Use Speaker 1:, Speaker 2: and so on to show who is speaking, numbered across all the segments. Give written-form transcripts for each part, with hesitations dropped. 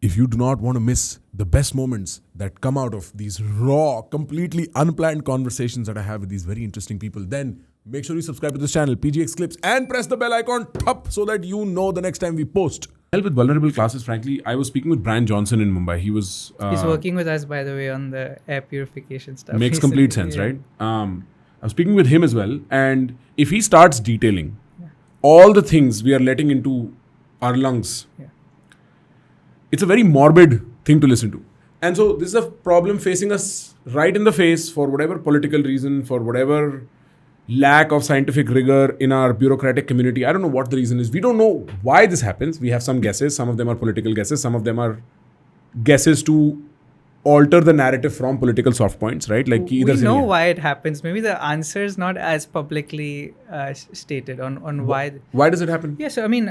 Speaker 1: If you do not want to miss the best moments that come out of these raw, completely unplanned conversations that I have with these very interesting people, then make sure you subscribe to this channel, PGX Clips, and press the bell icon top so that you know the next time we post. Help with vulnerable classes, frankly, I was speaking with Brian Johnson in Mumbai.
Speaker 2: He's working with us, by the way, on the air purification stuff.
Speaker 1: Makes complete sense, right? I'm speaking with him as well. And if he starts detailing all the things we are letting into our lungs, it's a very morbid thing to listen to. And so this is a problem facing us right in the face for whatever political reason, for whatever lack of scientific rigor in our bureaucratic community. I don't know what the reason is. We don't know why this happens. We have some guesses. Some of them are political guesses. Some of them are guesses to alter the narrative from political soft points, right? Like
Speaker 2: we know why it happens. Maybe the answer is not as publicly stated on why.
Speaker 1: Why does it happen?
Speaker 2: Yeah, so I mean,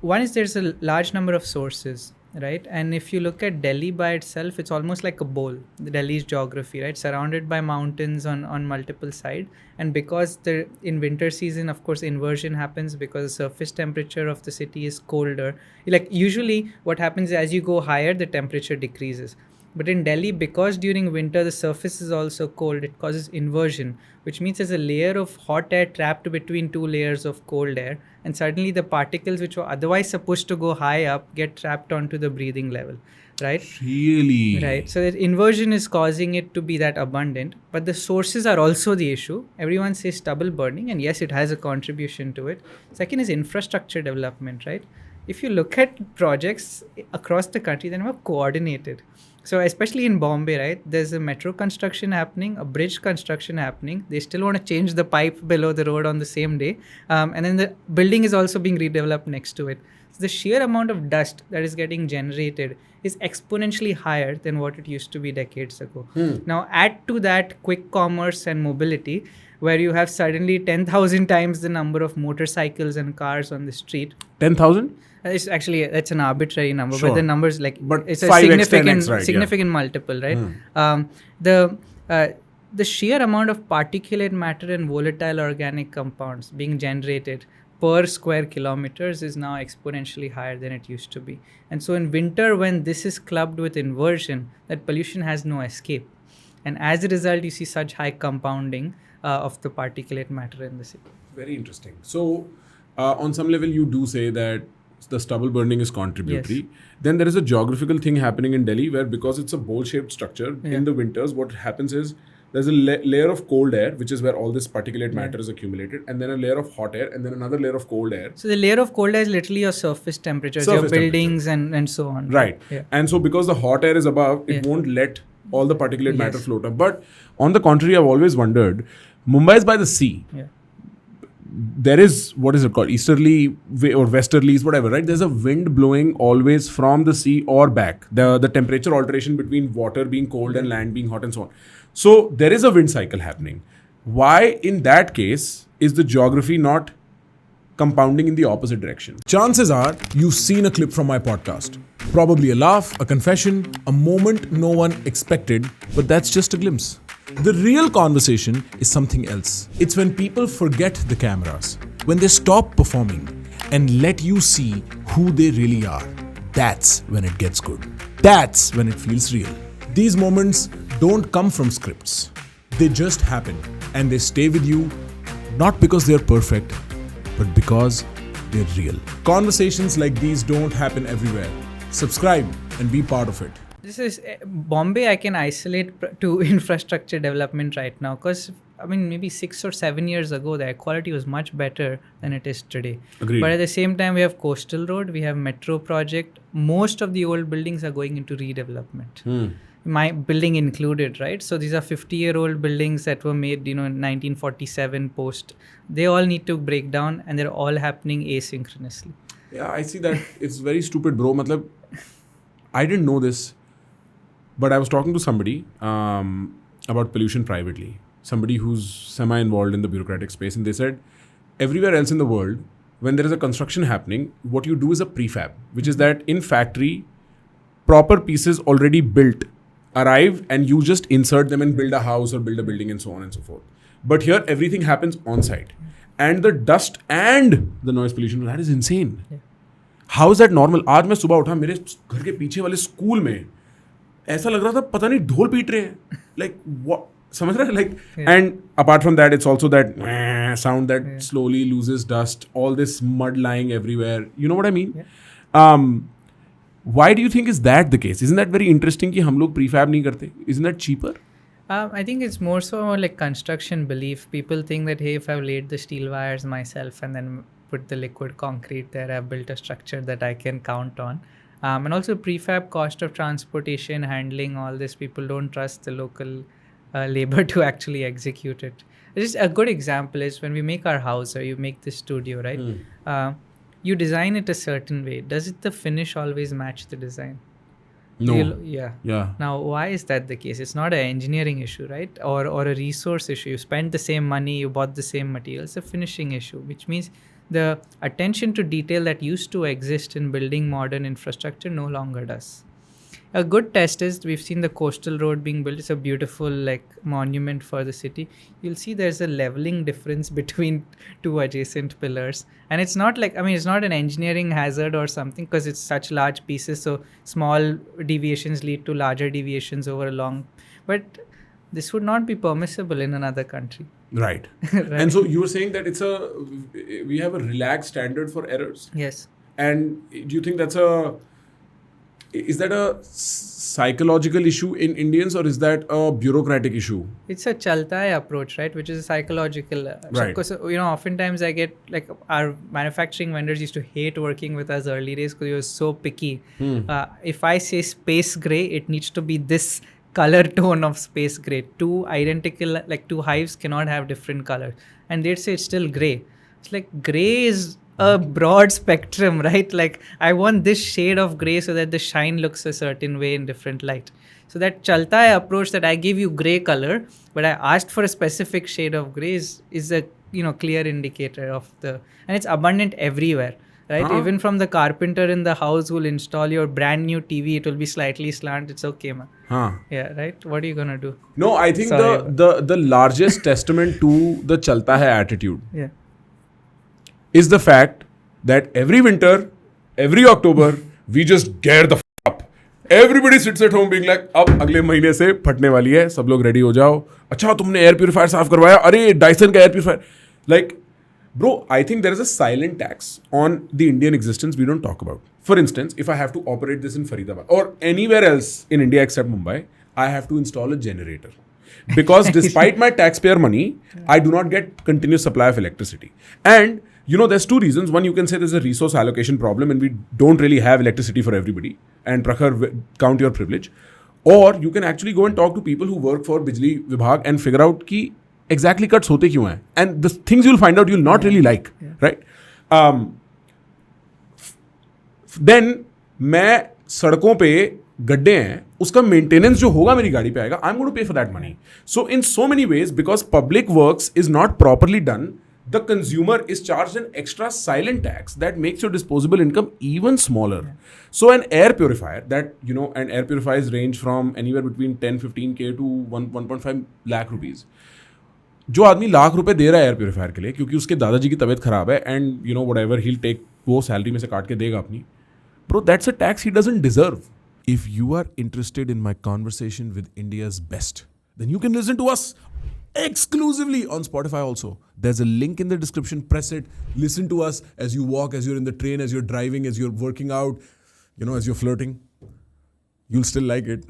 Speaker 2: one is there's a large number of sources, right? And if you look at Delhi by itself, it's almost like a bowl, the Delhi's geography, right? Surrounded by mountains on multiple sides. And because in winter season, of course, inversion happens because the surface temperature of the city is colder. Like usually what happens is as you go higher, the temperature decreases. But in Delhi, because during winter the surface is also cold, it causes inversion, which means there's a layer of hot air trapped between two layers of cold air. And suddenly the particles which were otherwise supposed to go high up get trapped onto the breathing level, right?
Speaker 1: Really?
Speaker 2: Right. So that inversion is causing it to be that abundant. But the sources are also the issue. Everyone says stubble burning, and yes, it has a contribution to it. Second is infrastructure development, right? If you look at projects across the country, they're not coordinated. So especially in Bombay, right, there's a metro construction happening, a bridge construction happening. They still want to change the pipe below the road on the same day. And then the building is also being redeveloped next to it. So the sheer amount of dust that is getting generated is exponentially higher than what it used to be decades ago. Now add to that quick commerce and mobility, where you have suddenly 10,000 times the number of motorcycles and cars on the street.
Speaker 1: 10,000?
Speaker 2: It's actually, that's an arbitrary number,
Speaker 1: Sure.
Speaker 2: but the numbers
Speaker 1: But
Speaker 2: it's a
Speaker 1: 5x, 10x, right,
Speaker 2: significant multiple, right? The sheer amount of particulate matter and volatile organic compounds being generated per square kilometers is now exponentially higher than it used to be. And so in winter, when this is clubbed with inversion, that pollution has no escape. And as a result, you see such high compounding of the particulate matter in the city.
Speaker 1: Very interesting. So on some level, you do say that the stubble burning is contributory.
Speaker 2: Yes.
Speaker 1: Then there is a geographical thing happening in Delhi where, because it's a bowl-shaped structure, in the winters, what happens is there's a layer of cold air, which is where all this particulate matter is accumulated, and then a layer of hot air, and then another layer of cold air.
Speaker 2: So the layer of cold air is literally your surface temperatures, your buildings and so on.
Speaker 1: Right.
Speaker 2: Yeah.
Speaker 1: And so because the hot air is above, it won't let all the particulate matter float up. But on the contrary, I've always wondered, Mumbai is by the sea.
Speaker 2: Yeah.
Speaker 1: There is, what is it called, easterly or westerlies, whatever, right? There's a wind blowing always from the sea or back. The temperature alteration between water being cold and land being hot and so on. So there is a wind cycle happening. Why, in that case, is the geography not compounding in the opposite direction? Chances are you've seen a clip from my podcast. Probably a laugh, a confession, a moment no one expected, but that's just a glimpse. The real conversation is something else. It's when people forget the cameras, when they stop performing and let you see who they really are. That's when it gets good. That's when it feels real. These moments don't come from scripts. They just happen, and they stay with you, not because they're perfect, but because they're real. Conversations like these don't happen everywhere. Subscribe and be part of it.
Speaker 2: This is Bombay. I can isolate to infrastructure development right now, because I mean maybe 6 or 7 years ago the air quality was much better than it is today.
Speaker 1: Agreed.
Speaker 2: But at the same time, we have coastal road, we have metro project. Most of the old buildings are going into redevelopment. My building included, right? So these are 50-year-old buildings that were made, in 1947 post. They all need to break down, and they're all happening asynchronously.
Speaker 1: Yeah, I see that. It's very stupid, bro. Matlab, I didn't know this, but I was talking to somebody about pollution privately. Somebody who's semi-involved in the bureaucratic space, and they said, everywhere else in the world, when there is a construction happening, what you do is a prefab, which is that in factory, proper pieces already built arrive, and you just insert them and build a house or build a building and so on and so forth. But here, everything happens on site. And the dust and the noise pollution, that is insane.
Speaker 2: Yeah.
Speaker 1: How is that normal? आज मैं सुबह उठा, मेरे घर के पीछे वाले school में ऐसा लग रहा था पता नहीं ढोल पीट रहे हैं, लाइक समझ रहे, like and apart from that it's also that sound that slowly loses dust, all this mud lying everywhere, you know what I mean? Why do you think is that the case? Isn't that very interesting कि हम लोग prefab नहीं करते? Isn't that cheaper?
Speaker 2: I think it's more so like construction belief. People think that, hey, if I've laid the steel wires myself and then put the liquid concrete there, I've built a structure that I can count on. And also prefab cost of transportation, handling, all this, people don't trust the local labor to actually execute it. Just a good example is when we make our house or you make this studio, right? You design it a certain way. Does it the finish always match the design?
Speaker 1: No.
Speaker 2: Yeah. Now, why is that the case? It's not an engineering issue, right? Or a resource issue. You spent the same money, you bought the same material. It's a finishing issue, which means the attention to detail that used to exist in building modern infrastructure no longer does. A good test is we've seen the coastal road being built. It's a beautiful like monument for the city. You'll see there's a leveling difference between two adjacent pillars, and it's not like, I mean, it's not an engineering hazard or something because it's such large pieces, so small deviations lead to larger deviations over a long, but this would not be permissible in another country.
Speaker 1: Right. And so you were saying that we have a relaxed standard for errors.
Speaker 2: Yes.
Speaker 1: And do you think is that a psychological issue in Indians, or is that a bureaucratic issue?
Speaker 2: It's a chalta hai approach, right? Which is a psychological.
Speaker 1: Right.
Speaker 2: Because, oftentimes I get like our manufacturing vendors used to hate working with us early days because he was so picky. If I say space gray, it needs to be this color tone of space gray. Two identical, like two hives cannot have different colors. And they'd say it's still gray. It's like gray is a broad spectrum, right? Like I want this shade of gray so that the shine looks a certain way in different light. So that chalta hai approach that I give you gray color, but I asked for a specific shade of gray is a clear indicator of and it's abundant everywhere, right? Even from the carpenter in the house who'll install your brand new TV, it will be slightly slant. It's okay, man. Yeah, right. What are you gonna do?
Speaker 1: No, I think the largest testament to the chalta hai attitude.
Speaker 2: Yeah.
Speaker 1: Is the fact that every winter, every October, we just gear the up. Everybody sits at home being like, अब अगले महीने से फटने वाली है, सब लोग ready हो जाओ. अच्छा तुमने एयर प्यूरिफायर साफ करवाया, अरे डाइसन का air purifier. Like, bro, I think there is a silent tax on the Indian existence we don't talk about. For instance, if I have to operate this in Faridabad or anywhere else in India except Mumbai, I have to install a generator. Because despite my taxpayer money, I do not get continuous supply of electricity. And there's two reasons. One, you can say there's a resource allocation problem and we don't really have electricity for everybody. And Prakhar, count your privilege. Or you can actually go and talk to people who work for Bijli Vibhag and figure out ki exactly cuts hote kyun hain. And the things you'll find out you'll not really like. Right? Then, मैं सड़कों पे गड्ढे हैं, उसका maintenance जो होगा मेरी गाड़ी पे आएगा, I'm going to pay for that money. So in so many ways, because public works is not properly done, the consumer is charged an extra silent tax that makes your disposable income even smaller. So an air purifier that, and air purifiers range from anywhere between 10-15K to 1.5 lakh rupees. जो आदमी लाख रुपए दे रहा है air purifier के लिए क्योंकि उसके दादाजी की तबीयत खराब है एंड व्हाटएवर he'll take, वो सैलरी में से काट के देगा अपनी. Bro, that's a tax he doesn't deserve. If you are interested in my conversation with India's best, then you can listen to us exclusively on Spotify also. There's a link in the description. Press it. Listen to us as you walk, as you're in the train, as you're driving, as you're working out, as you're flirting. You'll still like it.